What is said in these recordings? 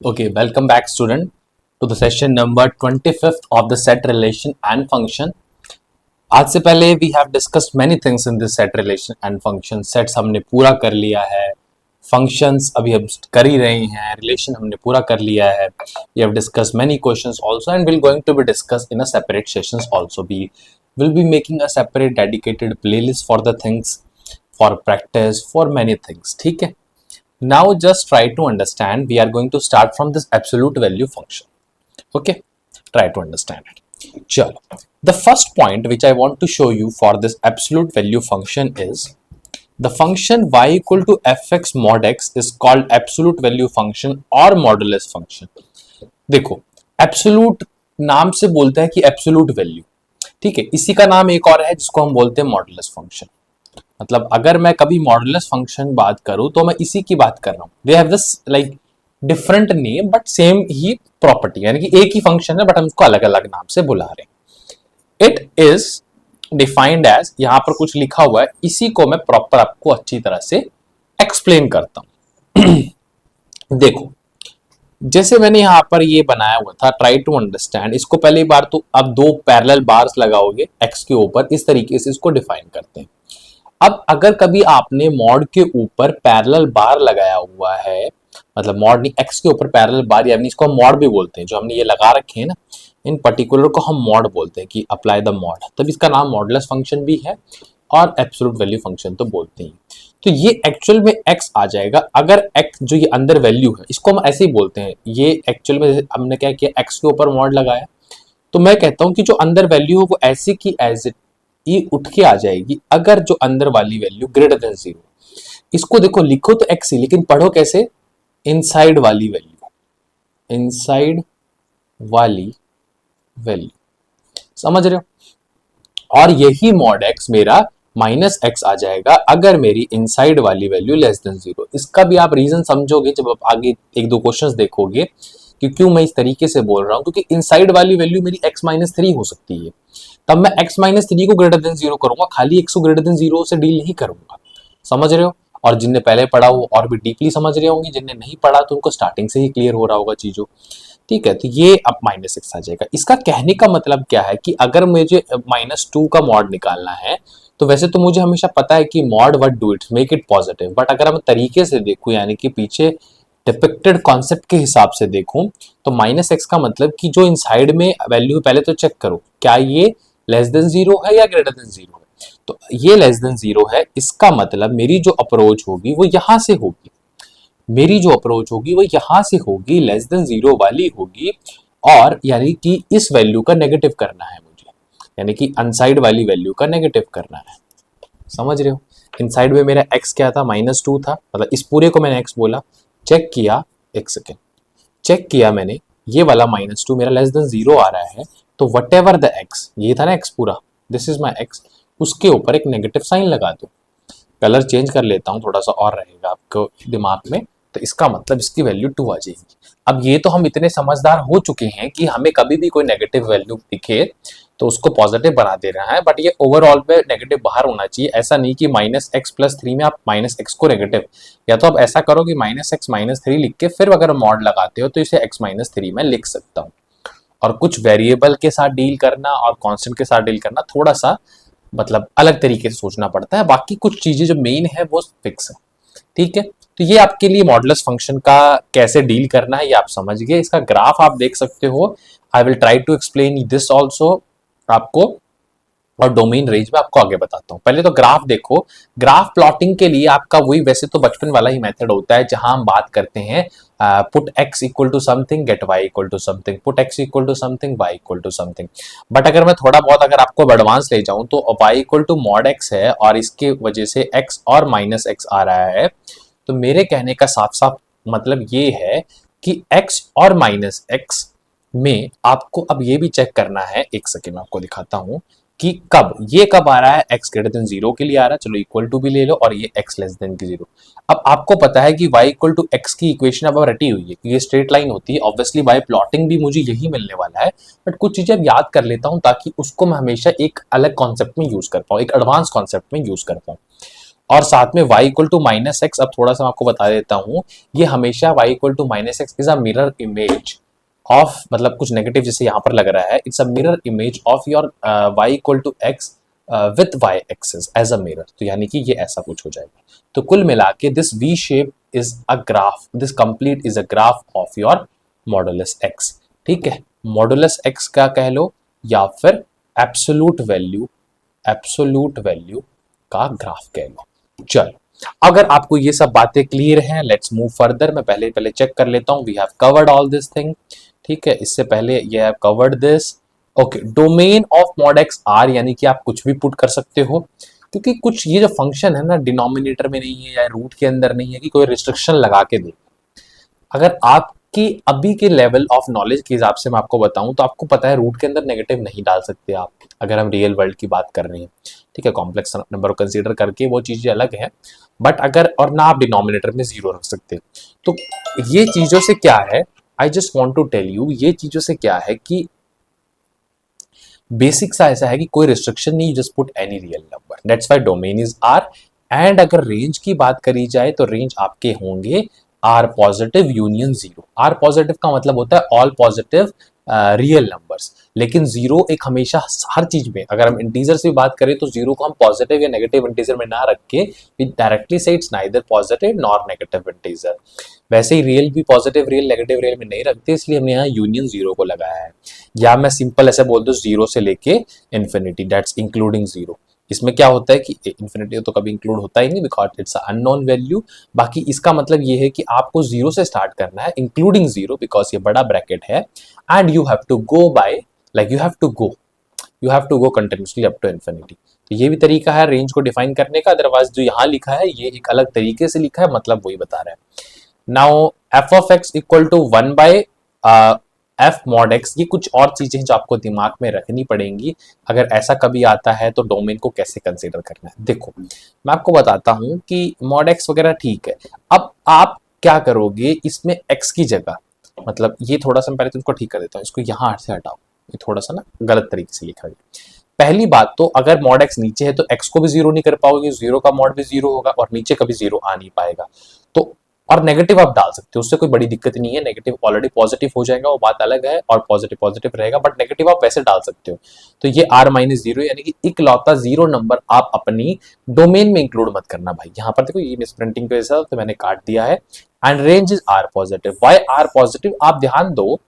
Okay, welcome back student to the session number 25th of the set relation and function. आज से पहले we have discussed many things in this set relation and function. Sets हमने पूरा कर लिया है, functions अभी हम कर ही रहे हैं, relation हमने पूरा कर लिया है. We have discussed many questions also and we're going to be discussed in a separate sessions also. We will be making a separate dedicated playlist for the things, for practice, for many things. ठीक है. Now just try to understand. We are going to start from this absolute value function. Okay, try to understand it. Chalo. The first point which I want to show you for this absolute value function is the function y equal to fx mod x is called absolute value function or modulus function. देखो absolute नाम से बोलता है कि absolute value, ठीक है. इसी का नाम एक और है जिसको हम बोलते हैं मॉडुलस फंक्शन. मतलब अगर मैं कभी मॉडुलस फंक्शन बात करूं तो मैं इसी की बात कर रहा हूं. They have this like different name but same he property, यानी कि एक ही फंक्शन है बट हम उसको अलग अलग नाम से बुला रहे हैं. इट इज डिफाइंड एज, यहां पर कुछ लिखा हुआ है, इसी को मैं प्रॉपर आपको अच्छी तरह से एक्सप्लेन करता हूं. देखो जैसे मैंने यहां पर ये बनाया हुआ था, ट्राई टू अंडरस्टैंड. इसको पहली बार तो अब दो पैरेलल बार्स लगाओगे एक्स के ऊपर, इस तरीके से इसको डिफाइन करते हैं. अब अगर कभी आपने मॉड के ऊपर पैरेलल बार लगाया हुआ है, मतलब मॉड नहीं एक्स के ऊपर पैरेलल बार, यानी इसको हम मॉड भी बोलते हैं, जो हमने ये लगा रखे हैं ना, इन पर्टिकुलर को हम मॉड बोलते हैं कि अप्लाई द मॉड, तब इसका नाम मॉडुलस फंक्शन भी है और एब्सोल्यूट वैल्यू फंक्शन तो बोलते हैं. तो ये एक्चुअल में x आ जाएगा. अगर x जो ये अंदर वैल्यू है इसको हम ऐसे ही बोलते हैं, ये एक्चुअल में हमने क्या किया, x के ऊपर मॉड लगाया, तो मैं कहता हूं कि जो अंदर वैल्यू है वो ऐसी की एज इट ये उठ के आ जाएगी अगर जो अंदर वाली वैल्यू ग्रेटर देन 0. इसको देखो लिखो तो x ही, लेकिन पढ़ो कैसे, इनसाइड वाली वैल्यू, इनसाइड वाली वैल्यू, समझ रहे हो. और यही मॉड x मेरा माइनस एक्स आ जाएगा अगर मेरी इनसाइड वाली वैल्यू लेस देन 0. इसका भी आप रीजन समझोगे जब आप आगे एक दो क्वेश्चंस देखोगे कि क्यों मैं इस तरीके से बोल रहा हूं, क्योंकि इनसाइड वाली वैल्यू मेरी x माइनस 3 हो सकती है, तब मैं x माइनस 3 को ग्रेटर देन 0 करूंगा, खाली x को ग्रेटर देन 0 से डील नहीं करूंगा. समझ रहे हो. और जिनने पहले पढ़ा वो और भी डीपली समझ रहे होंगे, जिनने नहीं पढ़ा तो उनको स्टार्टिंग से ही क्लियर हो रहा होगा चीजों. ठीक है, तो ये अब माइनस एक्स आ जाएगा. इसका कहने का मतलब क्या है कि अगर मुझे -2 का मॉड निकालना है, तो वैसे तो मुझे हमेशा पता है कि mod what do it, make it positive, but अगर हम तरीके से देखूं, यानी कि पीछे डिपिक्टेड कॉन्सेप्ट के हिसाब से देखूं, तो माइनस एक्स का मतलब कि जो इनसाइड में वैल्यू, पहले तो चेक करो क्या ये लेस देन 0 है या ग्रेटर देन 0 है. तो ये लेस देन 0 है, इसका मतलब मेरी जो अप्रोच होगी वो यहां से होगी, मेरी जो अप्रोच होगी वो यहां से होगी, लेस देन 0 वाली होगी. और यानी कि इस वैल्यू का नेगेटिव करना है मुझे, यानी कि अनसाइड वाली वैल्यू का नेगेटिव करना है. समझ रहे हो. इनसाइड में मेरा x क्या था, -2 था, मतलब इस पूरे को मैंने x बोला, चेक किया, एक सेकेंड, चेक किया मैंने, ये वाला -2 मेरा लेस देन 0 आ रहा है, तो वट एवर द x, ये था ना x पूरा, दिस इज माई x, उसके ऊपर एक नेगेटिव साइन लगा दो. कलर चेंज कर लेता हूं, थोड़ा सा और रहेगा आपको दिमाग में, तो इसका मतलब इसकी वैल्यू 2 आ जाएगी. अब ये तो हम इतने समझदार हो चुके हैं कि हमें कभी भी कोई नेगेटिव वैल्यू दिखे तो उसको पॉजिटिव बना दे रहा है, बट ये ओवरऑल पे नेगेटिव बाहर होना चाहिए. ऐसा नहीं कि -x+3 में आप -x को नेगेटिव, या तो आप ऐसा करो कि -x-3 लिख के फिर अगर मॉड लगाते हो तो इसे x-3 में लिख सकता हूँ. और कुछ वेरिएबल के साथ डील करना और कांस्टेंट के साथ डील करना थोड़ा सा मतलब अलग तरीके से सोचना पड़ता है, बाकी कुछ चीजें जो मेन है वो फिक्स है. ठीक है, तो ये आपके लिए मॉडुलस फंक्शन का कैसे डील करना है ये आप समझ गए. इसका ग्राफ आप देख सकते हो, I will try to explain this also आपको, और डोमेन रेंज में आपको आगे बताता हूं. पहले तो ग्राफ देखो. ग्राफ प्लॉटिंग के लिए आपका वही वैसे तो बचपन वाला ही मेथड होता है, जहां हम बात करते हैं put x equal to something get y equal to something, put x equal to something y equal to something. But अगर मैं थोड़ा बहुत अगर आपको एडवांस ले जाऊं तो y equal to mod x है और इसके वजह से x और -x आ रहा है, तो मेरे कहने का साफ साफ मतलब ये है कि x और -x में आपको अब ये भी चेक करना है. एक सेकेंड में आपको दिखाता हूं कि कब आ रहा है, x ग्रेटर देन 0 के लिए आ रहा है, चलो इक्वल टू भी ले लो, और ये x लेस देन 0. अब आपको पता है कि y इक्वल टू x की इक्वेशन अब रटी हुई है, ये स्ट्रेट लाइन होती है, ऑब्वियसली बाय प्लॉटिंग भी मुझे यही मिलने वाला है, बट कुछ चीजें अब याद कर लेता हूं ताकि उसको मैं हमेशा एक अलग कॉन्सेप्ट में यूज कर पाऊं, एक एडवांस कॉन्सेप्ट में यूज कर पाऊं. और साथ में y equal to minus x, अब थोड़ा सा मैं आपको बता देता हूं, ये हमेशा y equal to minus x is a mirror image of, मतलब कुछ नेगेटिव जैसे यहाँ पर लग रहा है, it's a mirror image of your y equal to x with y axis as a mirror, तो यानी कि ये ऐसा कुछ हो जाएगा। तो कुल मिला के this v shape is a graph, this complete is a graph of your modulus x। ठीक है, मॉडुलस x का कह लो या फिर एब्सोल्यूट वैल्यू का ग्राफ कह लो। चलो, अगर आपको ये सब बातें क्लियर हैं, लेट्स मूव फर्दर। मैं पहले चेक कर लेता हूं, we have covered all this thing. ठीक है, इससे पहले ये have covered this. Okay, domain of mod x R, यानी कि आप कुछ भी पुट कर सकते हो, क्योंकि कुछ ये जो फंक्शन है ना डिनोमिनेटर में नहीं है या रूट के अंदर नहीं है कि कोई रिस्ट्रिक्शन लगा के दे। अगर आपकी अभी के लेवल ऑफ नॉलेज के हिसाब से मैं आपको बताऊं तो आपको पता है रूट के अंदर नेगेटिव नहीं डाल सकते आप, अगर हम रियल वर्ल्ड की बात कर रहे हैं। ठीक है, कॉम्प्लेक्स नंबर को कंसीडर करके वो चीजें अलग है, बट अगर, और ना आप डिनोमिनेटर में जीरो रख सकते। तो ये चीजों से क्या है, I just want to tell you, ये चीजों से क्या है कि बेसिक सा ऐसा है कि कोई रिस्ट्रिक्शन नहीं, just put any real number, that's why domain is R. And अगर रेंज की बात करी जाए तो रेंज आपके होंगे R positive union zero. R positive का मतलब होता है ऑल पॉजिटिव रियल नंबर्स, लेकिन जीरो एक हमेशा हर चीज में, अगर हम इंटीजर से बात करें तो जीरो को हम पॉजिटिव या नेगेटिव इंटीजर में ना रख के वी डायरेक्टली से it's neither positive nor negative integer. वैसे ही रियल भी पॉजिटिव रियल नेगेटिव रियल में नहीं रखते, इसलिए हमने यहाँ यूनियन जीरो को लगाया है। या मैं सिंपल ऐसे बोल दूं, जीरो से लेके इन्फिनिटी, दैट्स इंक्लूडिंग जीरो। इसमें क्या होता है कि इन्फिनिटी तो कभी इंक्लूड होता ही नहीं, बिकॉज इट्स अननोन वैल्यू। बाकी इसका मतलब ये है कि आपको जीरो से स्टार्ट करना है, इंक्लूडिंग जीरो, बिकॉज ये बड़ा ब्रैकेट है। And you have to go by, like you have to go continuously up to infinity. तो ये भी तरीका है रेंज को डिफाइन करने का, अदरवाइज जो यहाँ लिखा है ये एक अलग तरीके से लिखा है, मतलब वही बता रहा है। Now f of x equal to 1 by f mod x, ये कुछ और चीजें जो आपको दिमाग में रखनी पड़ेंगी अगर ऐसा कभी आता है तो डोमेन को कैसे कंसीडर करना है। देखो, मैं आपको बताता हूं कि मॉड एक्स वगैरह ठीक है, अब आप क्या करोगे इसमें एक्स की जगह, मतलब ये थोड़ा सा मैं पहले तुमको ठीक कर देता हूँ, इसको यहाँ से हटाओ, ये थोड़ा सा ना गलत तरीके से लिखा गया। पहली बात तो अगर मॉड एक्स नीचे है तो एक्स को भी जीरो नहीं कर पाओगे, जीरो का मॉड भी जीरो होगा और नीचे कभी जीरो आ नहीं पाएगा। तो और नेगेटिव आप डाल सकते हो, उससे कोई बड़ी दिक्कत नहीं है, नेगेटिव ऑलरेडी पॉजिटिव हो जाएगा, वो बात अलग है, और पॉजिटिव पॉजिटिव रहेगा, बट नेगेटिव आप वैसे डाल सकते हो। तो ये आर माइनस जीरो, यानी कि इकलौता जीरो नंबर आप अपनी डोमेन में इंक्लूड मत करना भाई। यहाँ पर देखो ये मिसप्रिंटिंग पे ऐसा तो मैंने काट दिया है। And range is R positive. Why R positive, आप ध्यान दो,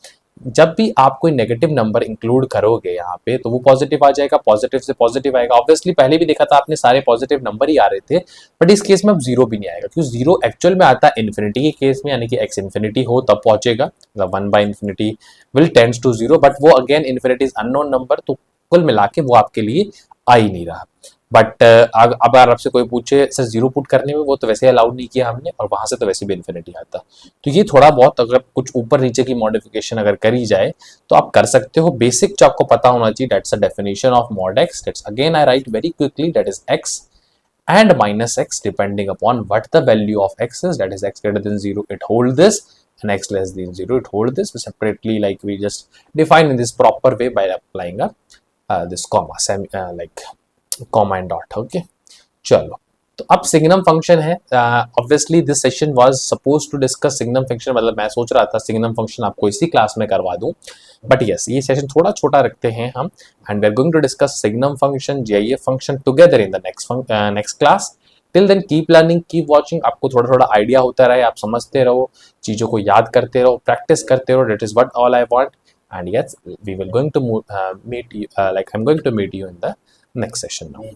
जब भी आप कोई नेगेटिव नंबर इंक्लूड करोगे यहाँ पे तो वो पॉजिटिव आ जाएगा, पॉजिटिव से पॉजिटिव आएगा। ऑब्वियसली पहले भी देखा था आपने, सारे पॉजिटिव नंबर ही आ रहे थे, बट इस केस में अब जीरो भी नहीं आएगा, क्योंकि जीरो एक्चुअल में आता है इन्फिनिटी के केस में, यानी कि एक्स इन्फिनिटी हो तब पहुंचेगा, मतलब 1 by infinity will tends to zero, but वो again infinity is unknown number, तो कुल मिला के वो आपके लिए आ ही नहीं रहा। बट अब अगर आपसे कोई पूछे सर जीरो पुट करने में, वो तो वैसे अलाउड नहीं किया हमने, और वहां से तो वैसे भी इन्फिनिटी आता। तो ये थोड़ा बहुत अगर कुछ ऊपर नीचे की मॉडिफिकेशन अगर करी जाए तो आप कर सकते हो। बेसिक जो आपको पता होना चाहिए, that's a definition of mod x, that's again I right very quickly, that is x and minus x depending upon what the value of x is, that is x greater than 0 it hold this, and x less than 0 it hold this. We separately, like we just define in this proper way by applying a this comma, like comma and dot. Okay, चलो, तो अब signum function है। Obviously this session was suppose to discuss signum function, मतलब मैं सोच रहा था signum function आपको इसी क्लास में करवा दूं, बट यस ये सेशन थोड़ा छोटा रखते हैं हम, and we are going to discuss signum function, GIF function together in the next class. Till then keep learning, keep watching, आपको थोड़ा थोड़ा आइडिया होता रहे, आप समझते रहो, चीज़ों को याद करते रहो, प्रैक्टिस करते रहो, that is what all I want. And yes we will going to meet you, like I'm going to meet you in the next session now.